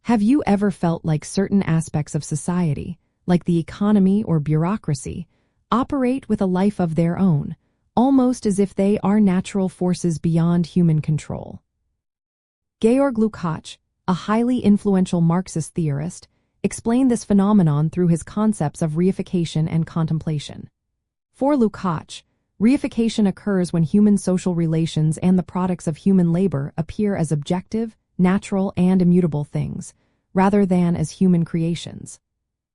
Have you ever felt like certain aspects of society, like the economy or bureaucracy, operate with a life of their own, almost as if they are natural forces beyond human control? György Lukács, a highly influential Marxist theorist, explained this phenomenon through his concepts of reification and contemplation. For Lukacs, reification occurs when human social relations and the products of human labor appear as objective, natural, and immutable things, rather than as human creations.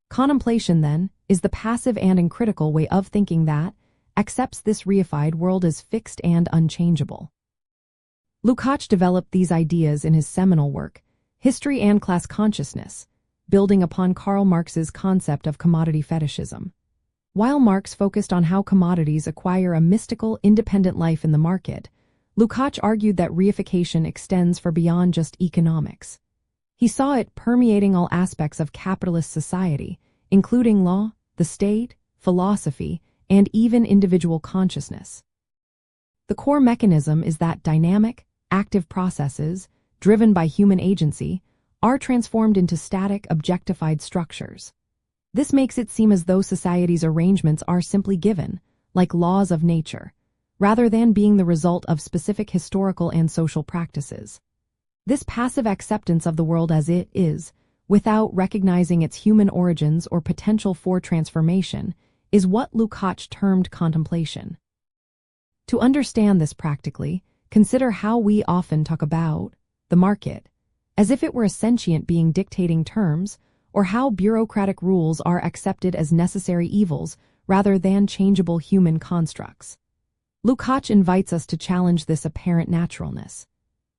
Contemplation, then, is the passive and uncritical way of thinking that accepts this reified world as fixed and unchangeable. Lukacs developed these ideas in his seminal work, History and Class Consciousness, building upon Karl Marx's concept of commodity fetishism. While Marx focused on how commodities acquire a mystical, independent life in the market, Lukacs argued that reification extends far beyond just economics. He saw it permeating all aspects of capitalist society, including law, the state, philosophy, and even individual consciousness. The core mechanism is that dynamic, active processes, driven by human agency, are transformed into static, objectified structures. This makes it seem as though society's arrangements are simply given, like laws of nature, rather than being the result of specific historical and social practices. This passive acceptance of the world as it is, without recognizing its human origins or potential for transformation, is what Lukacs termed contemplation. To understand this practically, consider how we often talk about the market, as if it were a sentient being dictating terms, or how bureaucratic rules are accepted as necessary evils rather than changeable human constructs. Lukacs invites us to challenge this apparent naturalness.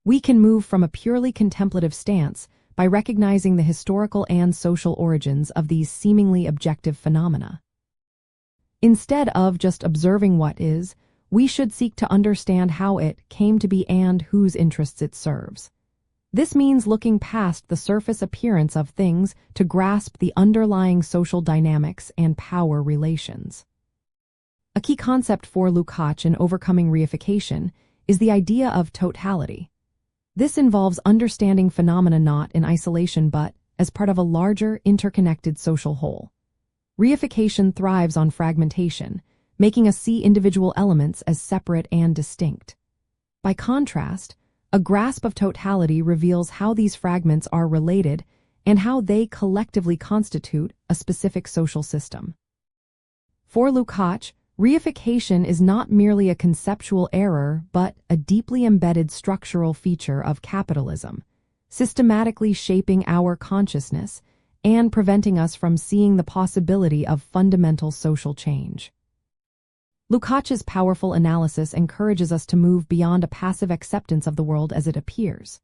We can move from a purely contemplative stance by recognizing the historical and social origins of these seemingly objective phenomena. Instead of just observing what is, we should seek to understand how it came to be and whose interests it serves. This means looking past the surface appearance of things to grasp the underlying social dynamics and power relations. A key concept for Lukacs in overcoming reification is the idea of totality. This involves understanding phenomena not in isolation but as part of a larger, interconnected social whole. Reification thrives on fragmentation, making us see individual elements as separate and distinct. By contrast, a grasp of totality reveals how these fragments are related and how they collectively constitute a specific social system. For Lukacs, reification is not merely a conceptual error but a deeply embedded structural feature of capitalism, systematically shaping our consciousness and preventing us from seeing the possibility of fundamental social change. Lukacs' powerful analysis encourages us to move beyond a passive acceptance of the world as it appears.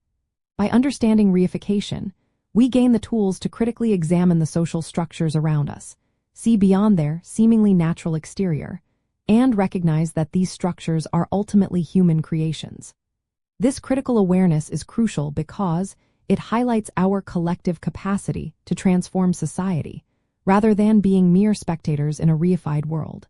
By understanding reification, we gain the tools to critically examine the social structures around us, see beyond their seemingly natural exterior, and recognize that these structures are ultimately human creations. This critical awareness is crucial because it highlights our collective capacity to transform society, rather than being mere spectators in a reified world.